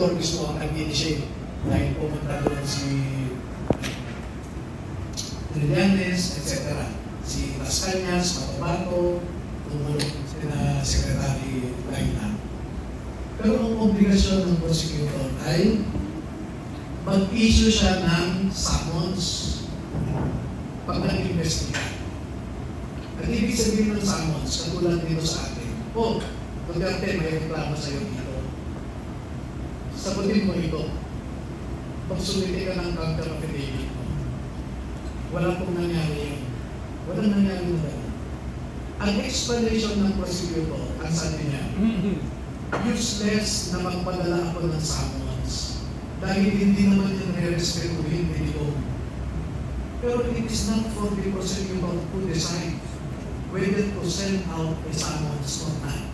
prosecutor mismo ang nag-initiate dahil pumunta doon si Trillanes, etc. Si Las Cañas, Cotabato, tumulong na Secretary Laina. Pero ang obligasyon ng prosecutor ay mag-issue siya ng summons pag nag-investiga. At ibig sabihin ng summons, katulad dito sa atin, Duterte, may reklamo sa'yo dito. Sagutin mo ito. Pagsumiti ka ng counter affidavit mo. Wala pong nangyari yun. Walang nangyari na gano'n. Ang explanation ng prosecutor, ang sabi niya, useless na magpadala ako ng summons dahil hindi naman yan re-respetuhin dito. Pero it is not for the prosecutor to decide whether to send out a summons or not.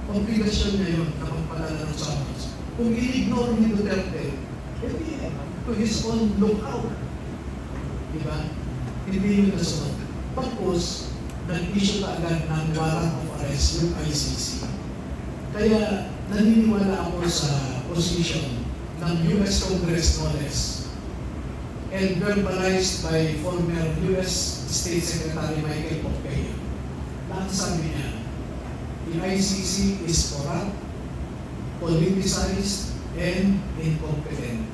Obligasyon niya yun na magpadala ng summons. Kung i-ignore ni Duterte, to his own lookout. Diba? Hindi yun nasunod. Pagkos, nag-issue ka agad ng warrant of arrest yung ICC. Kaya naniniwala ako sa position ng US Congress no less and verbalized by former US State Secretary Michael Pompeo. Ang sabi niya, the ICC is corrupt, politicized, and incompetent.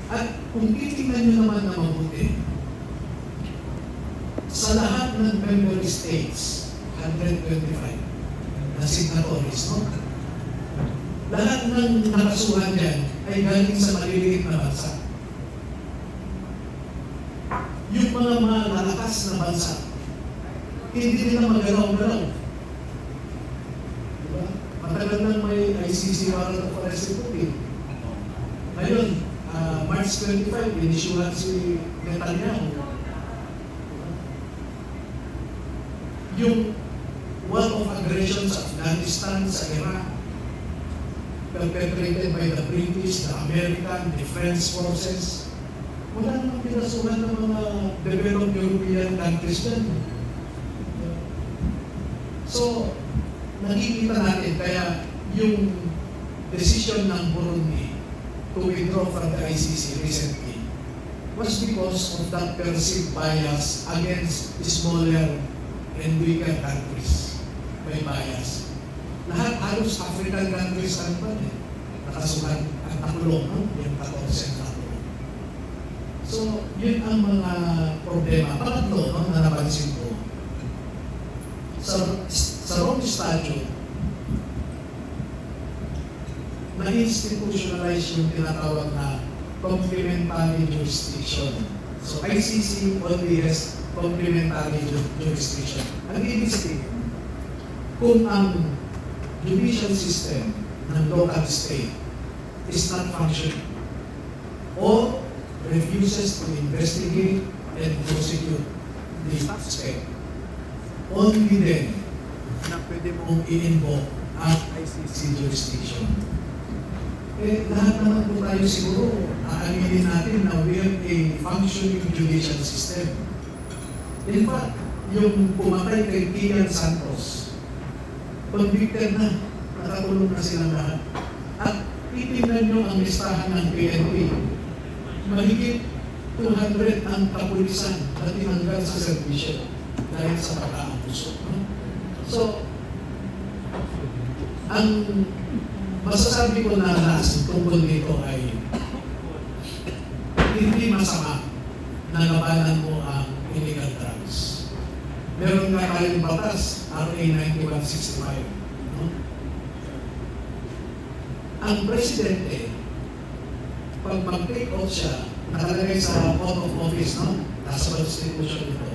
At kung titingnan nyo naman na mabuti, sa lahat ng member states, 125 na signatories, no? Lahat ng nakasuhan dyan ay galing sa maliliit na bansa. Yung mga malalakas na bansa, hindi nila magalaw-galaw. Diba? Matagal lang may ICC warrant of arrest ito. Ngayon, March 25, inisyuhan si Netanyahu. Yung war of aggression sa Afghanistan, sa Iraq, perpetrated by the British, the American, the French forces, wala namang pinasuhan ng mga developed European countries dyan. So, nakikita natin, kaya yung decision ng Burundi to withdraw from the ICC recently was because of that perceived bias against smaller and weaker countries. May bias. Lahat halos African countries ano ba eh? Nakasuhan at nakulong, no? Yung 14 nakulong. So, yun ang mga problema. Pangatlo, no, na napansin ko. Sa Rome Statute, na-institutionalize yung tinatawag na complementary jurisdiction. So, ICC only has complementary jurisdiction. Ang ibig sabihin, kung ang judicial system ng local state is not functioning or refuses to investigate and prosecute the state, only then na pwede mong i-invoke ang ICC jurisdiction. Eh, lahat naman po tayo siguro aaminin natin na we have a functioning judicial system. In fact, yung pumatay kay Kian Santos, convicted na, nakakulong na silang lahat. At titingnan nyo ang listahan ng PNP. Mahigit 200 ang kapulisan na tinanggal sa servisyo dahil sa pagkaabuso. So, ang masasabi ko na last tungkol dito ay hindi masama na labanan mo ang illegal drugs. Meron nga tayong batas, RA 9165. No? Ang presidente, pag mag-take off siya, nakalagay sa oath of office, no? Nasa constitution ito.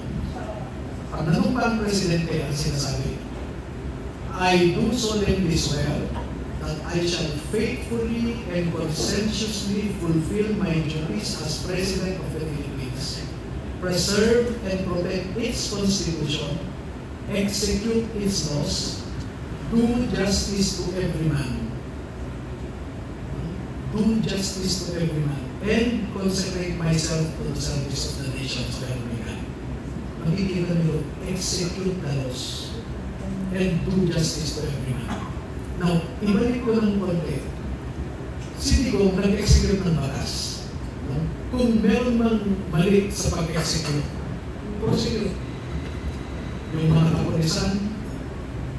Pag nanumpa ang presidente, ang sinasabi, I do solemnly swear that I shall faithfully and conscientiously fulfill my duties as President of the Philippines, preserve and protect its constitution, execute its laws, do justice to every man, and consecrate myself to the service of the nations where we can. Makikita nyo, execute the laws and do justice to every man. Now, ibalik ko ng konti. si Digong nag-execute ng batas. No? Kung meron mang mali sa pag-execute, prosecute. Yung mga kapulisan,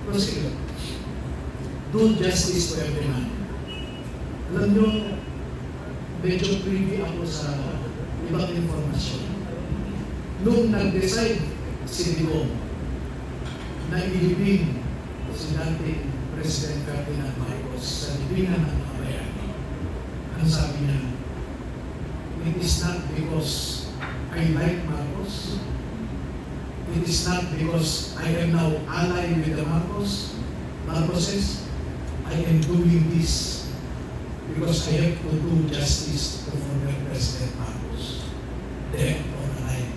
prosecute. Do justice to every man. Alam nyo, medyo privy ako sa ibang informasyon. Nung nag-decide si Digong na ilibing si dating President Ferdinand Marcos sa libingan ng mga bayani, ang sabi niya, it is not because I like Marcos. It is not because I am now allied with the Marcoses. I am doing this because I have to do justice to former President Marcos, dead or alive.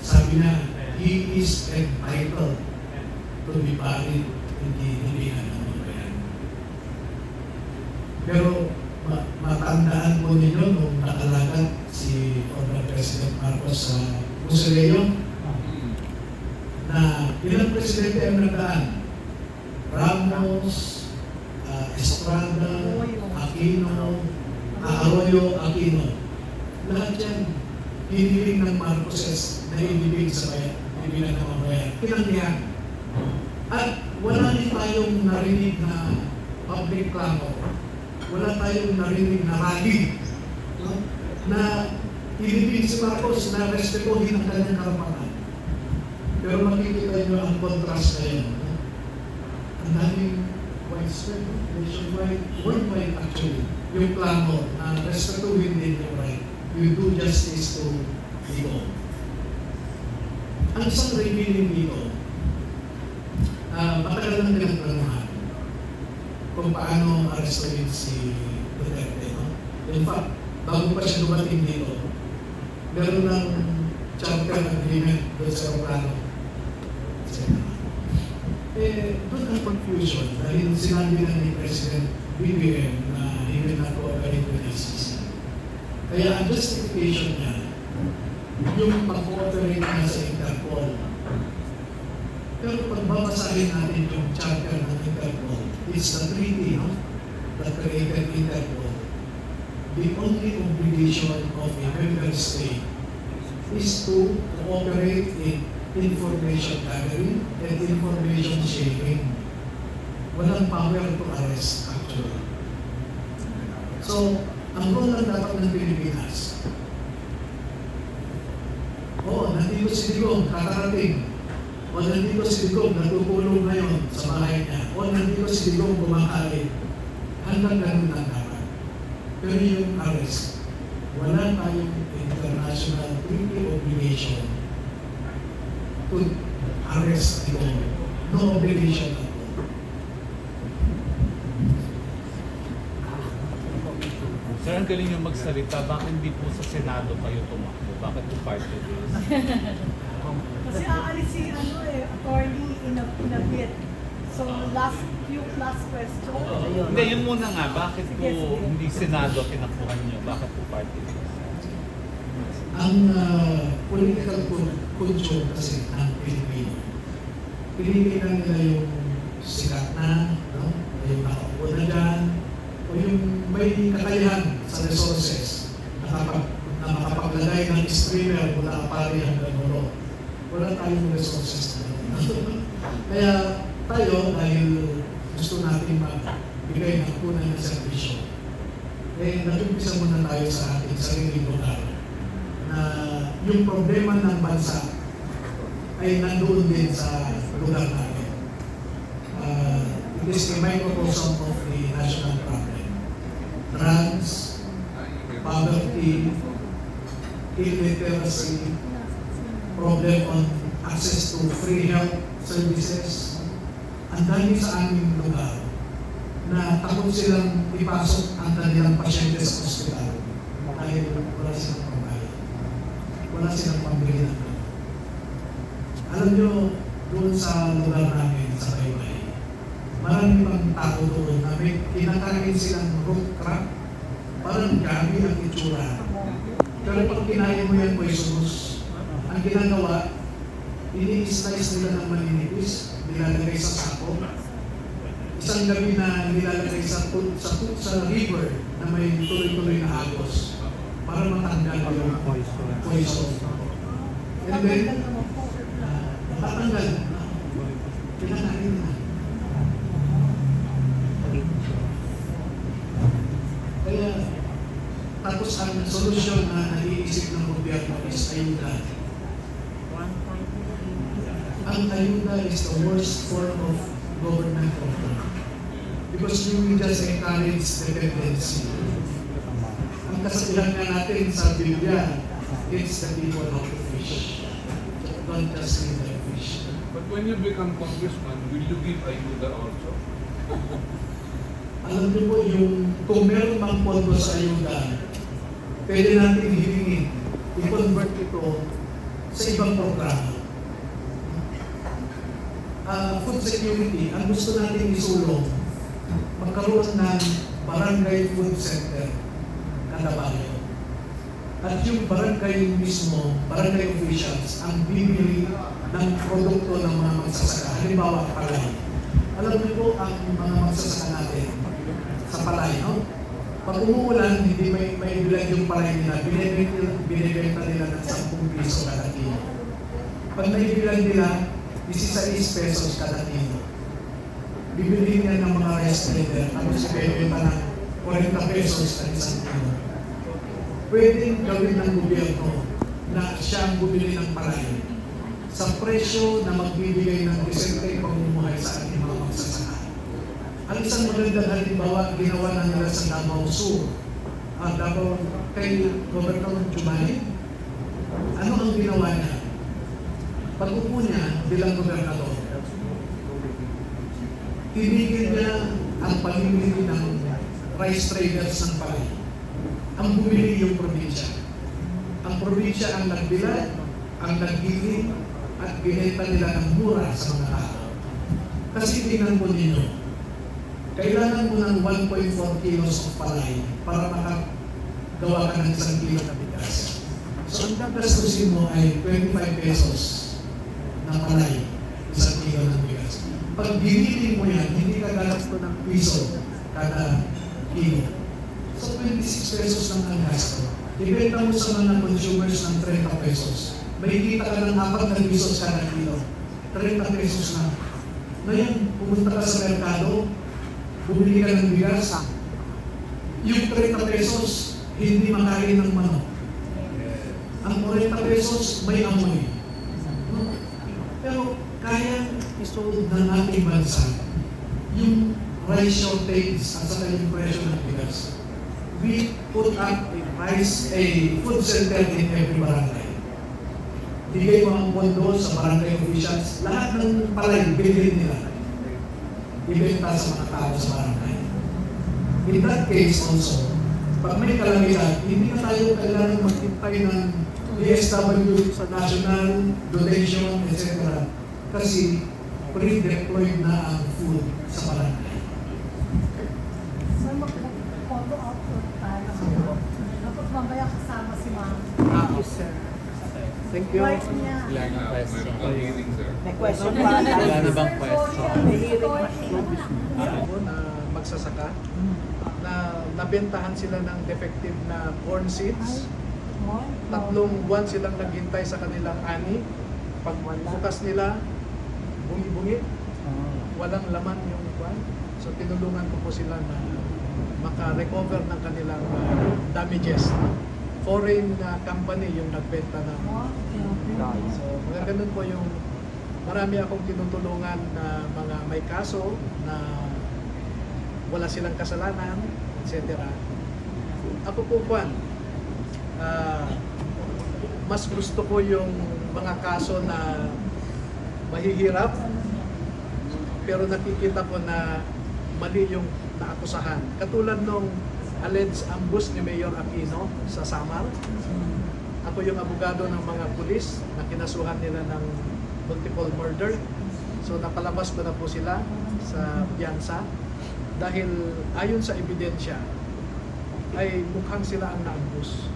Sabi niya, he is entitled to be buried in the libingan ng mga bayani. Pero matandaan po ninyo nung nakalagat si former President Marcos sa Musoleo na ilang presidente ang nagdaan? Ramos, Estrada, Aquino, Arroyo, Aquino. Lahat yan, hiniling ng Marcoses na inibig sa bayan, ibilang ng mga bayan. Pinangyan. At wala rin tayong narinig na public clamor. Wala tayong narinig na rally, no? Na inibig si Marcos na respetuhin ang kanyang karapatan. Pero makikita nyo ang contrast na yun. No? Ang daming widespread, nationwide, worldwide actually, yung clamor na respetuhin din yung right. You do justice to Digong. Ang isang revealing dito, matagal lang pinagplanuhan kung paano arrestuin si Duterte. No? In fact, bago pa siya dumating dito, meron ng charter agreement doon sa Romano. Doon ang confusion dahil sinabi na ni President BBM na he will not cooperate with ICC. Kaya ang justification niya, yung pag-cooperate niya sa Interpol. Pero pag babasahin natin yung charter ng Interpol, it's the treaty, no? That created Interpol. The only obligation of a member state is to cooperate in information gathering and information sharing. Walang power to arrest, actually. So, ang role lang dapat ng Pilipinas, nandito si Digong, kakarating. O nandito si Digong, natutulong ngayon sa bahay niya. O nandito si Digong, kumakain. Hanggang ganun lang dapat. Pero yung arrest, wala tayong international treaty obligation to arrest Digong. No obligation at all. Sir, ang galing yung magsalita. Bakit hindi po sa Senado kayo tumakbo? Bakit po party list? Kasi aalis si attorney in a bit. So last question. Hindi, yun muna nga. Bakit po Sige. hindi Senado tinakbuhan nyo? Bakit po party list? Ang political culture kasi ng Pilipino, pinili lang nila yung sikat na, no? Yung nakaupo na dyan, o yung may kakayahan sa resources na makapaglagay ng streamer mula Apari hanggang Moro. Wala tayong resources na kaya tayo, dahil gusto natin magbigay ng tunay na servisyo, nag-umpisa muna tayo sa ating sariling lugar na yung problema ng bansa ay nandoon din sa lugar natin. It is a microcosm of the national problem. Drugs, poverty, illiteracy, problem on access to free health services. Ang dami sa aming lugar na takot silang ipasok ang kanilang pasyente sa ospital dahil wala silang pambayad. Wala silang pambili ng gamot. Alam nyo, doon sa lugar namin, sa Baybay, marami pang tao doon na may kinakain silang root crab, parang gabi ang itsura. Pero pag kinain mo yan, poisonous. Ang ginagawa, ini-slice nila ng maninipis, nilalagay sa sako. Isang gabi na nilalagay sa river, na may tuloy-tuloy na agos para matanggal yung poison. And then, Tatanggal naman po. tatanggal. Pinakain na. Kaya, tapos ang solusyon na naiisip ng gobyerno is ayuda. Ang ayuda is the worst form of government control. Because you will just encourage dependency. Ang kasabihan nga natin sa Biblia, it's the people of the fish. Don't just leave the fish. But when you become congressman, will you give ayuda also? Alam niyo po, kung meron mang pondo sa ayuda, pwede natin hilingin, i-convert ito sa ibang programa. Food security, ang gusto natin isulong, magkaroon ng barangay food center kada baryo. At yung barangay mismo, barangay officials, ang bibili ng produkto ng mga magsasaka. Halimbawa, palay. Alam niyo po ang mga magsasaka natin sa palay, no? Pag umuulan, hindi may bilang yung palay nila, binibenta nila ng 10 piso kada kilo. Pag naibilan nila, 16 pesos kada kilo. Bibili niya ng mga rice trader, tapos ibebenta ng 40 pesos kada isang kilo. Pwedeng gawin ng gobyerno na siya ang bumili ng palay sa presyo na magbibigay ng disenteng pamumuhay sa ating mga magsasaka. Ang isang magandang halimbawa, ginawa na nila sa Davao Sur. Davao kay Gobernador Chumani. Ano ang ginawa niya? Pag-upo niya bilang gobernador, tinigil niya ang pamimili ng rice traders ng palay. Ang bumili yung probinsya. Ang probinsya ang nagbilad, ang naggiling, at binenta nila ng mura sa mga tao. Kasi tingnan po ninyo, kailangan mo ng 1.4 kilos of palay para makagawa ka ng 1 kilo na bigas. So ang gagastusin mo ay 25 pesos na palay, 1 kilo ng bigas. Pag binili mo yan, hindi ka gagasto ng piso kada kilo. So 26 pesos lang ang gasto. Ibenta mo sa mga consumers ng 30 pesos. May kita ka ng 4 pesos kada kilo. 30 pesos na. Ngayon, pumunta ka sa merkado, bumili ka ng bigas, yung 30 pesos, hindi makain ng manok. Ang 40 pesos, may amoy. No? Pero kaya isolve ng ating bansa yung rice shortage at saka yung presyo ng bigas. We put up a food center in every barangay. Bigay mo ang pondo sa barangay officials, lahat ng palay, bilhin nila. Ibenta sa mga tao sa barangay. In that case also, pag may kalamidad, hindi na tayo kailangan magtintay ng DSW sa national donation, etc. Kasi pre-deployed na ang food sa barangay. So, mag-follow up po tayo. Dapat mamaya kasama si Ma'am. Sir. Thank you. Right niya. Wala nang question. May hearing, sir. May question pa. Wala na bang question? May hearing ako na magsasaka na nabentahan sila ng defective na corn seeds. Tatlong buwan silang naghintay sa kanilang ani. Pag bukas nila, bungi-bungi, walang laman yung buwan. So tinulungan ko po sila na maka-recover ng kanilang damages. Foreign company yung nagbenta ng. So mga ganun po yung marami akong tinutulungan na mga may kaso na wala silang kasalanan, etc. Ako po, Juan, mas gusto ko yung mga kaso na mahihirap, pero nakikita ko na mali yung naakusahan. Katulad nung alleged ambush ni Mayor Aquino sa Samar. Ako yung abogado ng mga pulis na kinasuhan nila ng multiple murder. So napalabas ko na po sila sa piyansa dahil ayon sa ebidensya ay mukhang sila ang na-ambush.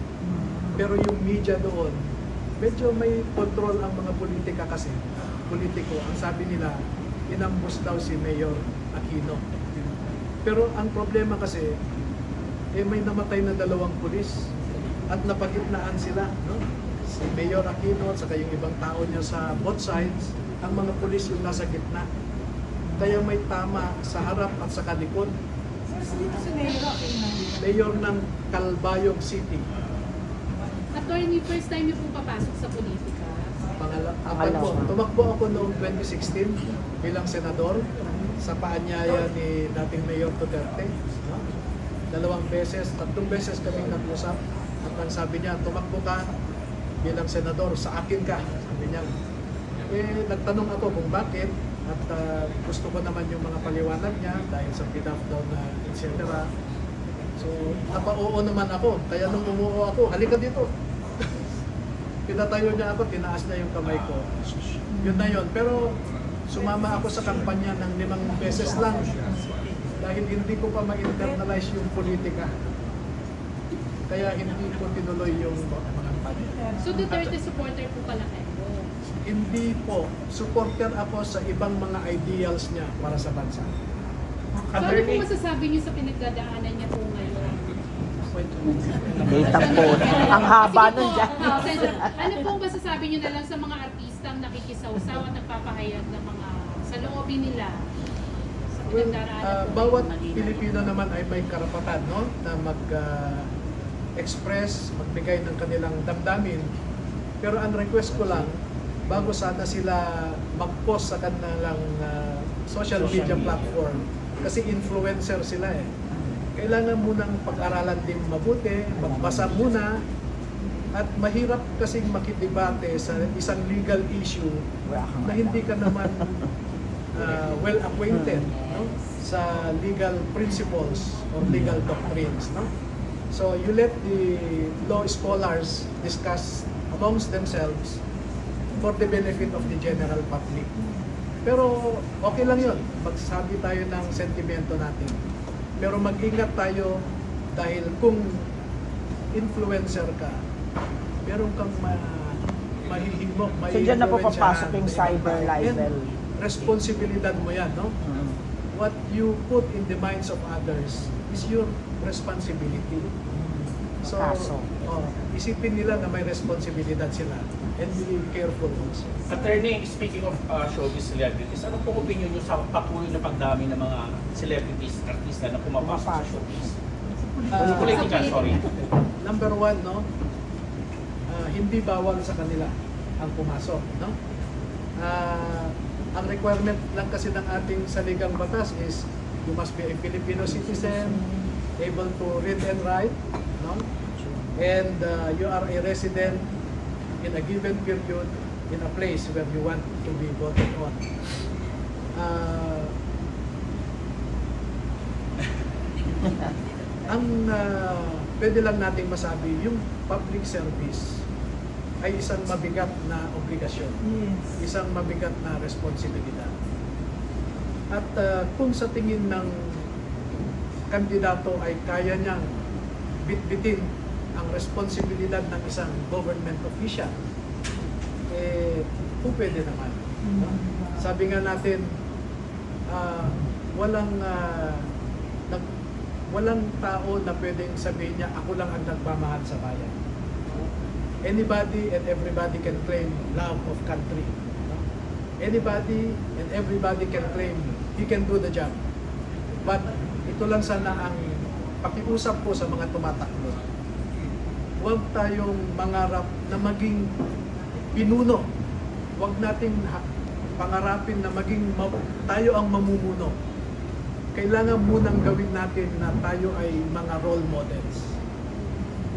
Pero yung media doon, medyo may control ang mga politika kasi. Politiko, ang sabi nila, inambush daw si Mayor Aquino. Pero ang problema kasi, may namatay na 2 pulis at napagitnaan sila, no? Si Mayor Aquino at saka yung ibang tao niya sa both sides, ang mga pulis yung nasa gitna. Kaya may tama sa harap at sa kalikod. Sino si Mayor Aquino? Mayor ng Calbayog City. Attorney, first time niyo po papasok sa politika. Apat po. Tumakbo ako noong 2016 bilang senador sa paanyaya ni dating Mayor Duterte. No? 2 beses, 3 beses kaming nag-usap. At ang sabi niya, tumakbo ka bilang senador, sa akin ka. Sabi niya. Nagtanong ako kung bakit at gusto ko naman yung mga paliwanag niya dahil sa PDAP daw na etc. So, napa-oo naman ako. Kaya nung umuo ako, halika dito. Pinatayo niya ako, tinaas niya yung kamay ko. Yun na yun. Pero sumama ako sa kampanya ng 5 beses lang dahil hindi ko pa ma-internalize yung politika. Kaya hindi ko tinuloy yung mga kampanya. So Duterte supporter po pala kayo. Hindi po. Supporter ako sa ibang mga ideals niya para sa bansa. So ano po masasabi niyo sa pinagdadaanan niya po ngayon? Data po. Ang haba Sige nun po, dyan. Senator, ano po masasabi niyo na lang sa mga artistang nakikisawsaw at nagpapahayag ng mga sa loobin nila sa Well, pinagdaraanan po? bawat Pilipino naman ay may karapatan, no, na mag-express, magbigay ng kanilang damdamin. Pero ang request ko lang, bago sana sila mag-post sa kanilang social media platform, kasi influencer sila eh. Kailangan munang pag-aralan din mabuti, magbasa muna, at mahirap kasing makidebate sa isang legal issue na hindi ka naman well acquainted, no, sa legal principles or legal doctrines, no. So you let the law scholars discuss amongst themselves for the benefit of the general public. Pero okay lang yun, magsasabi tayo ng sentimento natin. Pero mag-ingat tayo dahil kung influencer ka, meron kang mahihimok, So dyan na po maiimpluwensyahan papasok yung ng ibang cyber tao. libel. And responsibilidad mo yan, no? What you put in the minds of others is your responsibility. So, Kaso. isipin nila na may responsibilidad sila and be careful also. Attorney, speaking of showbiz celebrities, ano po opinion nyo sa patuloy na pagdami ng mga celebrities, artista na pumapasok sa showbiz? Politika, sorry. Number 1, no? Hindi bawal sa kanila ang pumasok, no? Ang requirement lang kasi ng ating saligang batas is you must be a Filipino citizen, able to read and write, no? And you are a resident in a given period in a place where you want to be voted on. Ang pwede lang nating masabi, yung public service ay isang mabigat na obligasyon, isang mabigat na responsibilidad. At kung sa tingin ng kandidato ay kaya niyang bitbitin ang responsibilidad ng isang government official, kung pwede naman. No? Sabi nga natin, walang tao na pwedeng sabihin niya, ako lang ang nagmamahal sa bayan. Anybody and everybody can claim love of country. No? Anybody and everybody can claim he can do the job. But ito lang sana ang pakiusap ko sa mga tumatakbo. Huwag tayong mangarap na maging pinuno. Huwag nating pangarapin na maging tayo ang mamumuno. Kailangan munang gawin natin na tayo ay mga role models.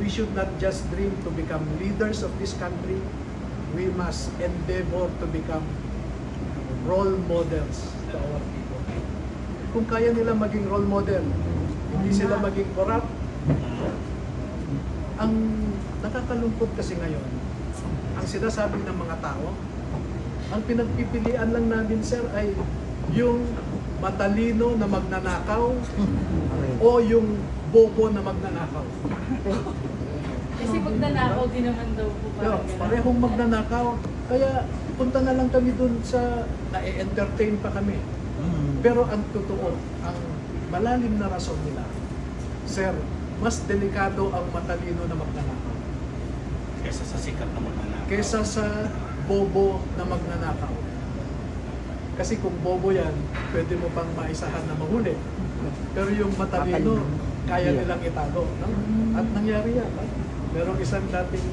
We should not just dream to become leaders of this country. We must endeavor to become role models to our people. Kung kaya nila maging role model, hindi sila maging corrupt. Ang nakakalungkot kasi ngayon, ang sinasabi ng mga tao, ang pinagpipilian lang namin, sir, ay yung matalino na magnanakaw o yung bobo na magnanakaw. Kasi magnanakaw din naman daw po Pero parehong magnanakaw. Kaya punta na lang kami dun sa na-entertain pa kami. Pero ang totoo, ang malalim na rason nila, sir, mas delikado ang matalino na magnanakaw Kesa sa sikat na magnanakaw. kesa sa bobo na magnanakaw. Kasi kung bobo yan, pwede mo pang maisahan na mahuli. Pero yung matalino, kaya nilang itago. No? At nangyari yan. Merong isang dating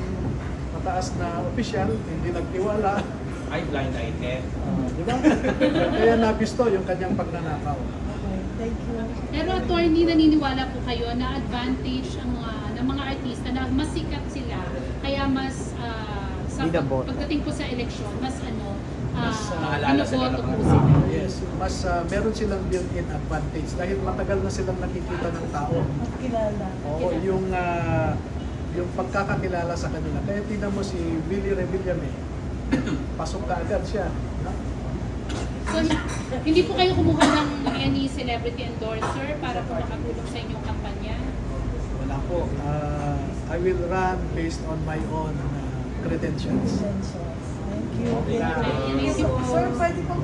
mataas na opisyal, hindi nagtiwala. Ay, blind item. Di ba? Kaya nabisto yung kanyang pagnanakaw. Okay, thank you. Pero attorney, naniniwala po kayo na advantage ang ng mga artista na mas sikat sila, kaya mas sa pagdating po sa eleksyon, mas naalala sila binoboto ng po mga sila. Yes, mas meron silang built-in advantage dahil matagal na silang nakikita ng tao. At kilala. Oo, yung pagkakakilala sa kanila. Kaya tingnan mo si Willie Revillame, pasok ka agad siya. No? So, hindi po kayo kumuha ng any celebrity endorser para po makatulong sa inyong kampanya? Wala po. I will run based on my own credentials. Thank you. Thank you po. Sir, pwede pong